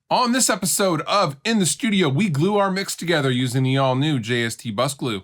On this episode of In the Studio, we glue our mix together using the all-new JST bus glue.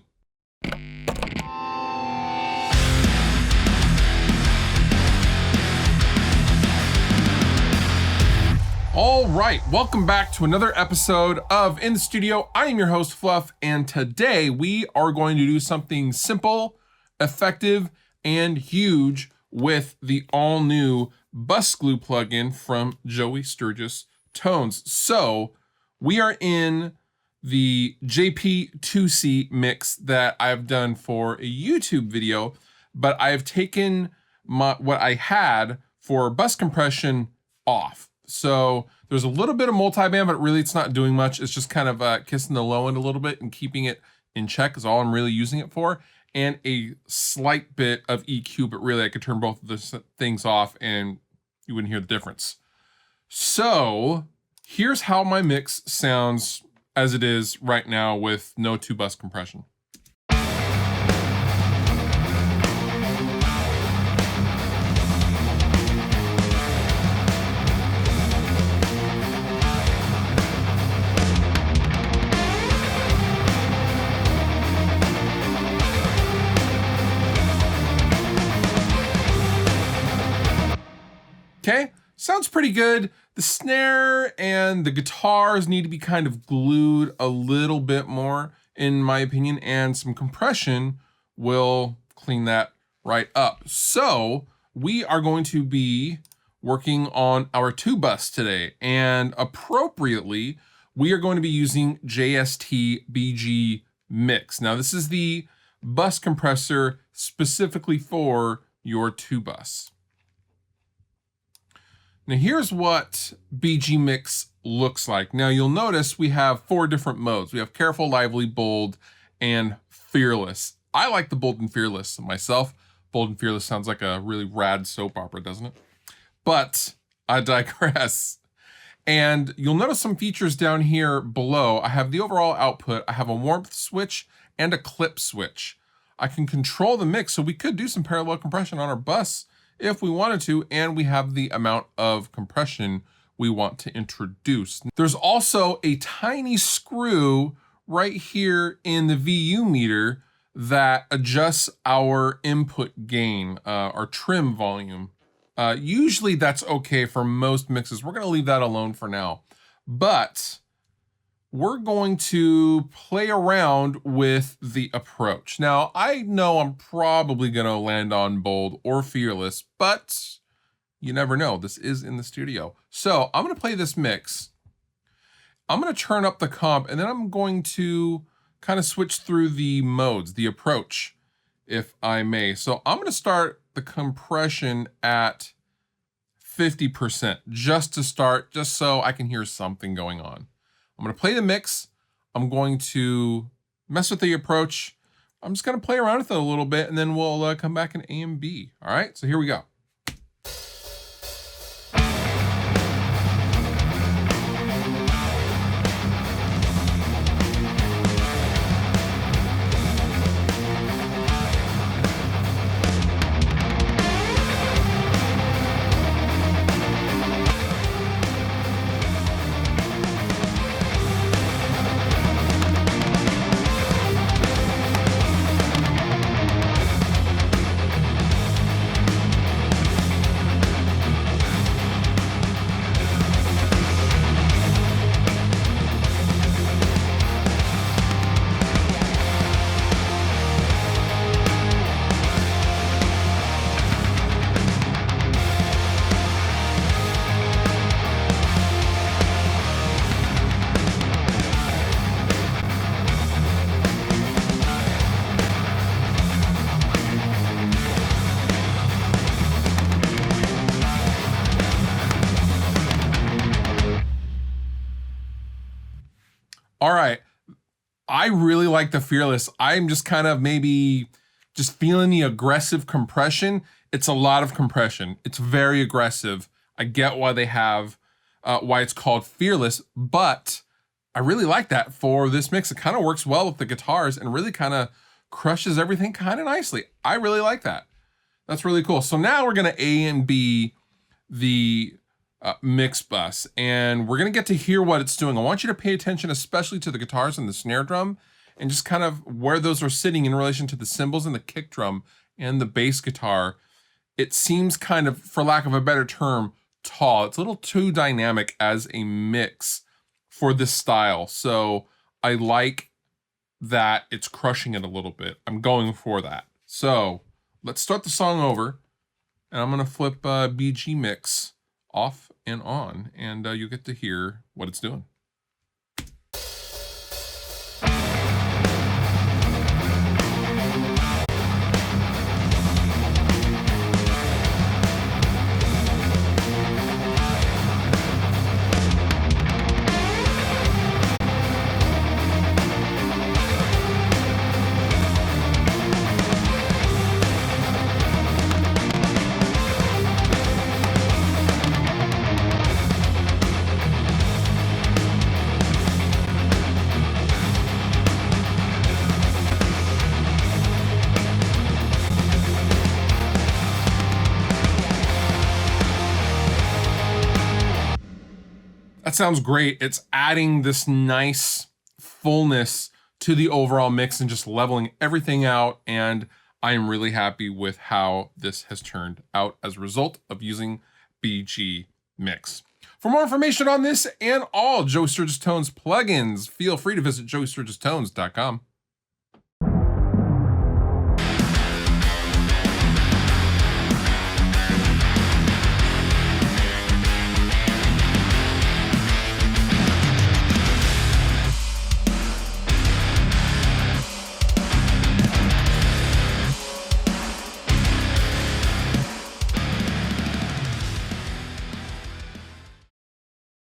All right, welcome back to another episode of In the Studio. I am your host, Fluff, and today we are going to do something simple, effective, and huge with the all-new bus glue plugin from Joey Sturgis Tones. So we are in the JP2C mix that I've done for a YouTube video, but I have taken what I had for bus compression off. So there's a little bit of multiband, but really it's not doing much. It's just kind of kissing the low end a little bit and keeping it in check is all I'm really using it for. And a slight bit of EQ, but really I could turn both of those things off and you wouldn't hear the difference. So here's how my mix sounds as it is right now with no two bus compression. Okay, sounds pretty good. The snare and the guitars need to be kind of glued a little bit more, in my opinion, and some compression will clean that right up. So we are going to be working on our two bus today, and appropriately, we are going to be using JST BG Mix. Now, this is the bus compressor specifically for your two bus. Now here's what BG Mix looks like. Now you'll notice we have 4 different modes. We have Careful, Lively, Bold, and Fearless. I like the Bold and Fearless myself. Bold and Fearless sounds like a really rad soap opera, doesn't it? But I digress. And you'll notice some features down here below. I have the overall output. I have a warmth switch and a clip switch. I can control the mix, so we could do some parallel compression on our bus if we wanted to, and we have the amount of compression we want to introduce. There's also a tiny screw right here in the VU meter that adjusts our input gain, our trim volume. Usually that's okay for most mixes. We're gonna leave that alone for now. But we're going to play around with the approach. Now, I know I'm probably gonna land on Bold or Fearless, but you never know. This is in the studio. So I'm gonna play this mix. I'm gonna turn up the comp, and then I'm going to kind of switch through the modes, the approach, if I may. So I'm gonna start the compression at 50%, just to start, just so I can hear something going on. I'm gonna play the mix. I'm going to mess with the approach. I'm just gonna play around with it a little bit, and then we'll come back in A and B. All right, so here we go. All right, I really like the Fearless. I'm just kind of maybe just feeling the aggressive compression. It's a lot of compression. It's very aggressive. I get why they have, why it's called Fearless, but I really like that for this mix. It kind of works well with the guitars and really kind of crushes everything kind of nicely. I really like that. That's really cool. So now we're gonna A and B the mix bus, and we're gonna get to hear what it's doing. I want you to pay attention, especially to the guitars and the snare drum, and just kind of where those are sitting in relation to the cymbals and the kick drum and the bass guitar. It seems kind of, for lack of a better term, tall. It's a little too dynamic as a mix for this style. So I like that it's crushing it a little bit. I'm going for that. So let's start the song over, and I'm gonna flip BG Mix off and on, and you get to hear what it's doing. That sounds great. It's adding this nice fullness to the overall mix and just leveling everything out. And I am really happy with how this has turned out as a result of using BG Mix. For more information on this and all Joey Sturgis Tones plugins, feel free to visit joeysturgistones.com.